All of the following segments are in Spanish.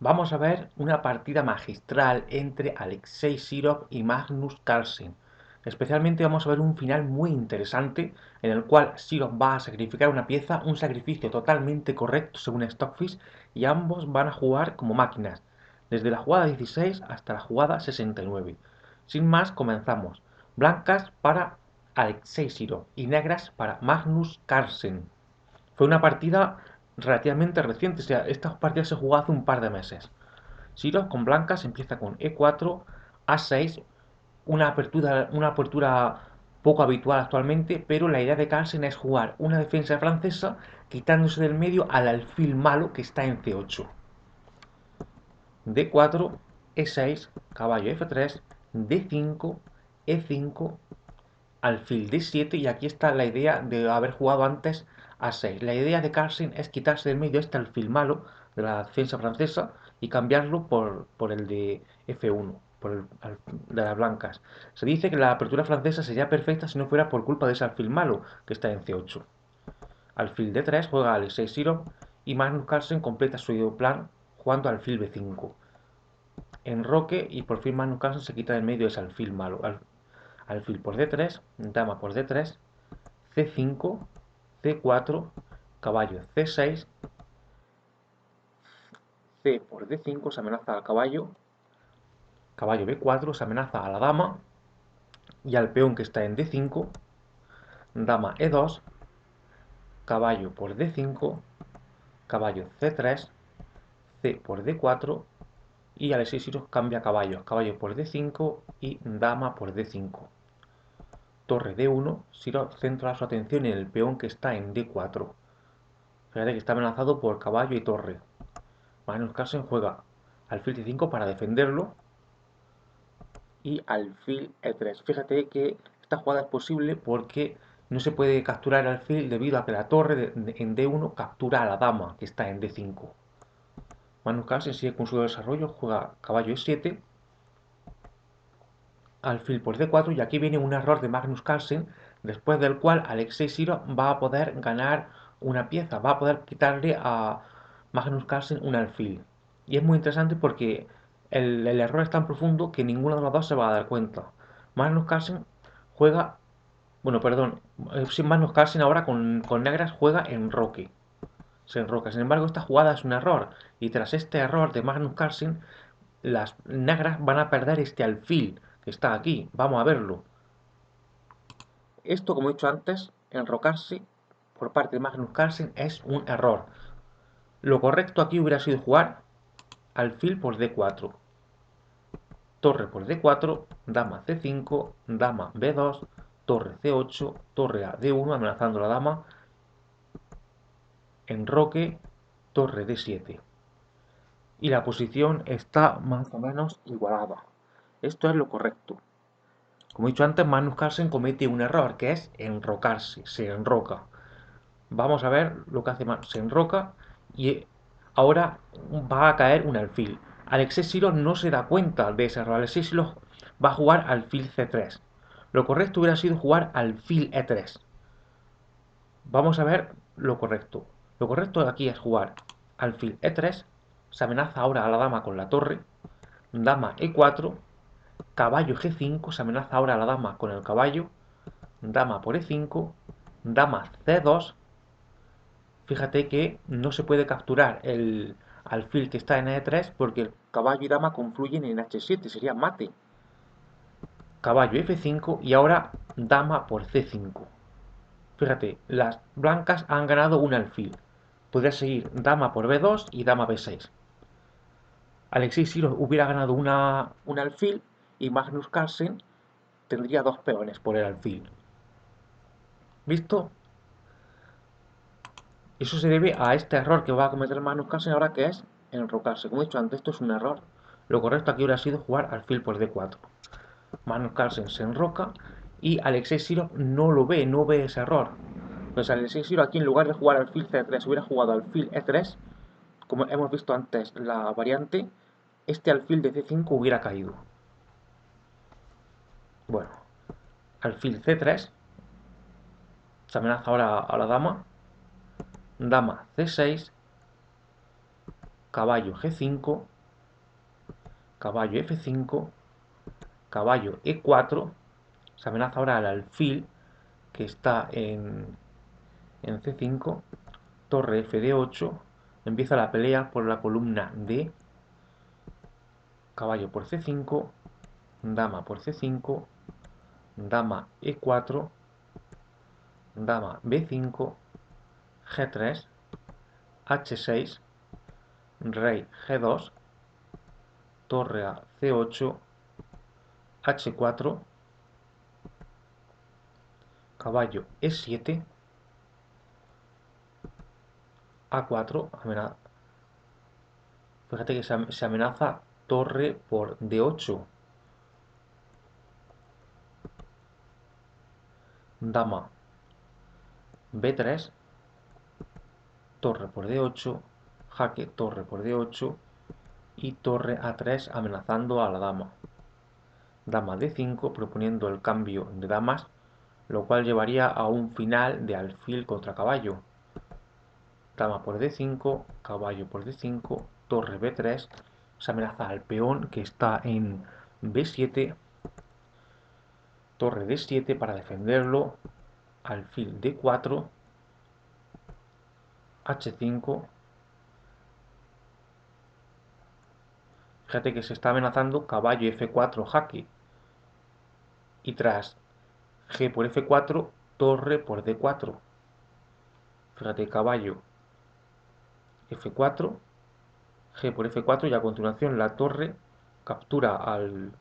Vamos a ver una partida magistral entre Alexei Sirov y Magnus Carlsen. Especialmente vamos a ver un final muy interesante en el cual Sirov va a sacrificar una pieza, un sacrificio totalmente correcto según Stockfish, y ambos van a jugar como máquinas, desde la jugada 16 hasta la jugada 69. Sin más, comenzamos. Blancas para Alexei Sirov y negras para Magnus Carlsen. Fue una partida relativamente reciente, o sea, esta partida se jugó hace un par de meses. Sirop con blancas empieza con E4, A6, una apertura poco habitual actualmente, pero la idea de Carlsen es jugar una defensa francesa quitándose del medio al alfil malo que está en C8. D4, E6, caballo F3, D5, E5, alfil D7 y aquí está la idea de haber jugado antes A6. La idea de Carlsen es quitarse del medio este alfil malo de la defensa francesa y cambiarlo por el de F1, por el de las blancas. Se dice que la apertura francesa sería perfecta si no fuera por culpa de ese alfil malo que está en C8. Alfil D3 juega Alexei Sirov y Magnus Carlsen completa su plan jugando alfil B5. Enroque y por fin Magnus Carlsen se quita del medio ese alfil malo. Alfil por D3, dama por D3, C5, C4, caballo C6, C por D5 se amenaza al caballo, caballo B4 se amenaza a la dama y al peón que está en D5, dama E2, caballo por D5, caballo C3, C por D4 y Alexei Sirov cambia caballos, caballo por D5 y dama por D5. Torre D1, Sirov centra su atención en el peón que está en D4. Fíjate que está amenazado por caballo y torre. Magnus Carlsen juega alfil C5 para defenderlo y alfil E3. Fíjate que esta jugada es posible porque no se puede capturar el alfil debido a que la torre en D1 captura a la dama que está en D5. Magnus Carlsen sigue con su desarrollo, juega caballo E7, alfil por D4 y aquí viene un error de Magnus Carlsen después del cual Alexei Sirov va a poder ganar una pieza, va a poder quitarle a Magnus Carlsen un alfil. Y es muy interesante porque el error es tan profundo que ninguno de los dos se va a dar cuenta. Magnus Carlsen juega, bueno, perdón, Magnus Carlsen ahora con negras juega en roque. Se enroca. Sin embargo, esta jugada es un error. Y tras este error de Magnus Carlsen, las negras van a perder este alfil que está aquí. Vamos a verlo. Esto, como he dicho antes, enrocarse por parte de Magnus Carlsen es un error. Lo correcto aquí hubiera sido jugar alfil por D4, torre por D4, dama C5, dama B2, torre C8, torre a D1 amenazando a la dama, enroque, torre D7. Y la posición está más o menos igualada. Esto es lo correcto. Como he dicho antes, Magnus Carlsen comete un error, que es enrocarse, se enroca. Vamos a ver lo que hace Magnus, se enroca y ahora va a caer un alfil. Alexei Sirov no se da cuenta de ese error. Alexei Sirov va a jugar alfil C3. Lo correcto hubiera sido jugar alfil E3. Vamos a ver lo correcto. Lo correcto aquí es jugar alfil E3. Se amenaza ahora a la dama con la torre. Dama E4. Caballo G5, se amenaza ahora a la dama con el caballo, dama por E5, dama C2, fíjate que no se puede capturar el alfil que está en E3 porque el caballo y dama confluyen en H7, sería mate. Caballo F5 y ahora dama por C5. Fíjate, las blancas han ganado un alfil. Podría seguir dama por B2 y dama B6. Alexei Sirov hubiera ganado un alfil y Magnus Carlsen tendría dos peones por el alfil. ¿Visto? Eso se debe a este error que va a cometer Magnus Carlsen ahora, que es enrocarse. Como he dicho antes, esto es un error. Lo correcto aquí hubiera sido jugar alfil por D4. Magnus Carlsen se enroca y Alexei Sirov no lo ve, no ve ese error. Pues Alexei Sirov aquí en lugar de jugar alfil C3 hubiera jugado alfil E3, como hemos visto antes la variante, este alfil de C5 hubiera caído. Bueno, alfil C3, se amenaza ahora a la dama, dama C6, caballo G5, caballo F5, caballo E4, se amenaza ahora al alfil que está en C5, torre Fd8, empieza la pelea por la columna D, caballo por C5, dama por C5, dama E4, dama B5, G3, H6, rey G2, torre a C8, H4, caballo E7, A4, fíjate que se amenaza torre por D8, dama B3, torre por D8, jaque torre por D8 y torre A3 amenazando a la dama. Dama D5 proponiendo el cambio de damas, lo cual llevaría a un final de alfil contra caballo. Dama por D5, caballo por D5, torre B3, se amenaza al peón que está en B7, torre D7 para defenderlo, alfil D4, H5, fíjate que se está amenazando caballo F4 jaque, y tras G por F4, torre por D4, fíjate caballo F4, G por F4 y a continuación la torre captura al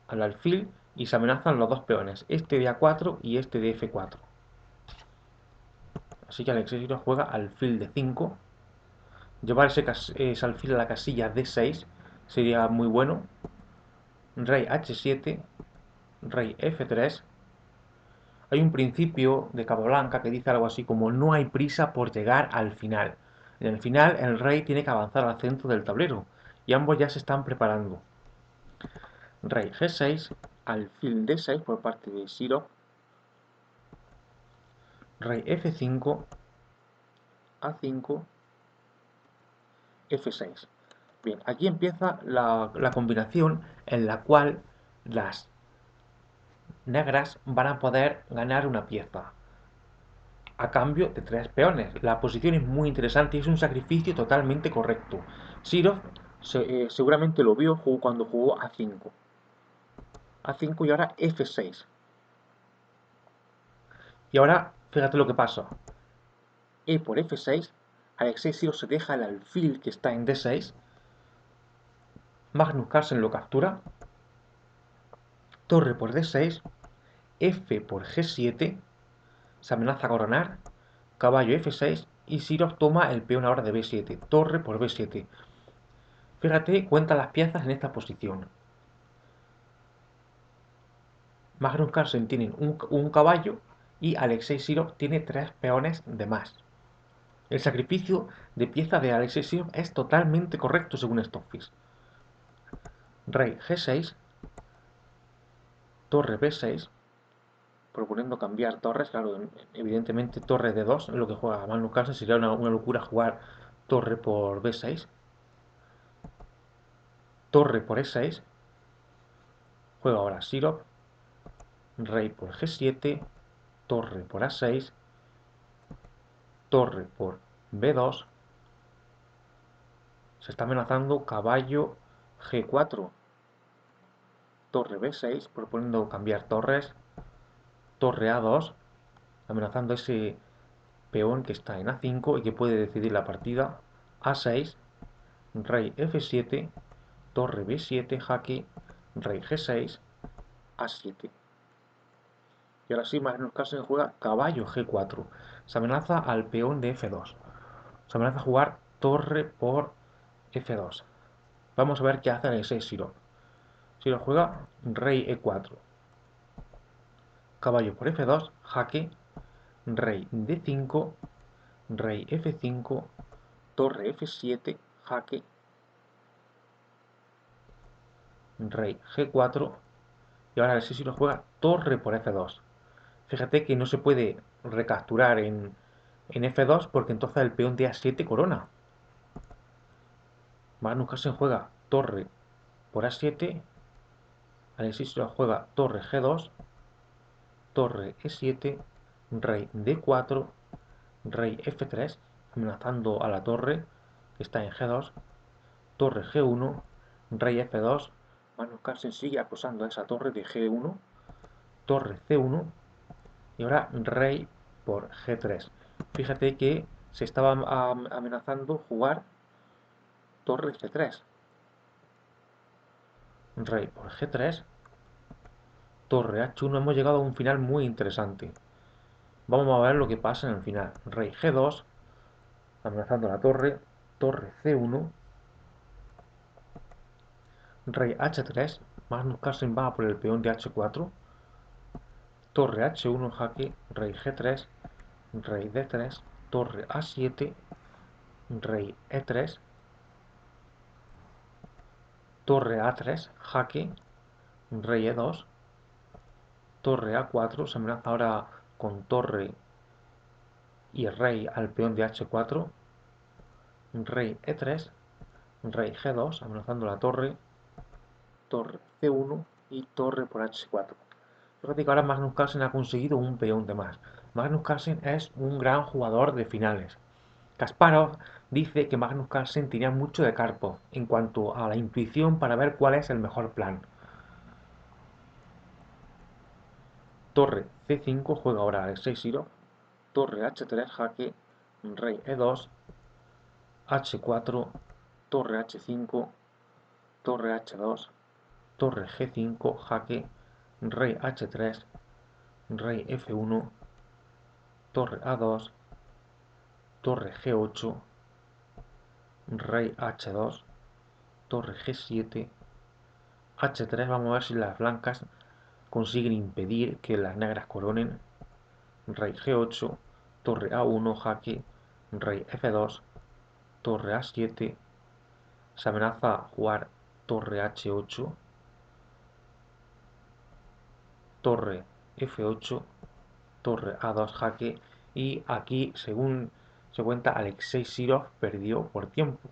alfil y se amenazan los dos peones, este de A4 y este de F4. Así que Alexei juega alfil de 5. Llevar ese alfil a la casilla D6 sería muy bueno. Rey H7, rey F3. Hay un principio de Capablanca que dice algo así como no hay prisa por llegar al final. En el final el rey tiene que avanzar al centro del tablero y ambos ya se están preparando. Rey G6, alfil D6 por parte de Sirov. Rey F5, A5, F6. Bien, aquí empieza la combinación en la cual las negras van a poder ganar una pieza a cambio de 3 peones. La posición es muy interesante y es un sacrificio totalmente correcto. Sirov seguramente lo vio cuando jugó A5. A5 y ahora F6. Y ahora, fíjate lo que pasa. E por F6, Alexei Sirov se deja el alfil que está en D6. Magnus Carlsen lo captura. Torre por D6. F por G7. Se amenaza a coronar. Caballo F6 y Sirov toma el peón ahora de B7. Torre por B7. Fíjate, cuenta las piezas en esta posición. Magnus Carlsen tiene un caballo y Alexei Sirov tiene 3 peones de más. El sacrificio de pieza de Alexei Sirov es totalmente correcto según Stockfish. Rey G6, torre B6, proponiendo cambiar torres. Claro, evidentemente torre D2 es lo que juega Magnus Carlsen. Sería una locura jugar torre por B6. Torre por E6. Juega ahora Sirov. Rey por G7. Torre por A6. Torre por B2. Se está amenazando caballo G4. Torre B6, proponiendo cambiar torres. Torre A2, amenazando ese peón que está en A5 y que puede decidir la partida. A6, rey F7, torre B7, jaque, rey G6, A7. Y ahora sí, Magnus Carlsen juega caballo G4. Se amenaza al peón de F2. Se amenaza a jugar torre por F2. Vamos a ver qué hace Alexei Sirov. Sirov juega rey E4. Caballo por F2, jaque, rey D5, rey F5, torre F7, jaque, rey G4 y ahora el sí lo juega torre por F2. Fíjate que no se puede recapturar en F2 porque entonces el peón de A7 corona. Magnus Carlsen juega torre por A7, Alexis lo juega torre G2, torre E7, rey D4, rey F3, amenazando a la torre que está en G2, torre G1, rey F2, Magnus Carlsen sigue acosando a esa torre de G1, torre C1 y ahora rey por G3. Fíjate que se estaba amenazando jugar torre C3, rey por G3, torre H1. Hemos llegado a un final muy interesante. Vamos a ver lo que pasa en el final. Rey G2, amenazando la torre, torre C1, rey H3, Magnus Carlsen va por el peón de H4, torre H1 jaque, rey G3, rey D3, torre A7, rey E3, torre A3 jaque, rey E2, torre A4, se amenaza ahora con torre y rey al peón de H4, rey E3, rey G2, amenazando la torre, torre C1 y torre por H4. Fíjate que ahora Magnus Carlsen ha conseguido un peón de más. Magnus Carlsen es un gran jugador de finales. Kasparov dice que Magnus Carlsen tenía mucho de Karpov en cuanto a la intuición para ver cuál es el mejor plan. Torre C5 juega ahora Alexei Sirov, torre H3 jaque, rey E2, H4, torre H5, torre H2, torre G5 jaque, rey H3, rey F1, torre A2, torre G8, rey H2, torre G7, H3. Vamos a ver si las blancas consiguen impedir que las negras coronen. Rey G8, torre A1 jaque, rey F2, torre A7, se amenaza jugar torre H8, torre F8, torre A2 jaque y aquí, según se cuenta, Alexei Sirov perdió por tiempo.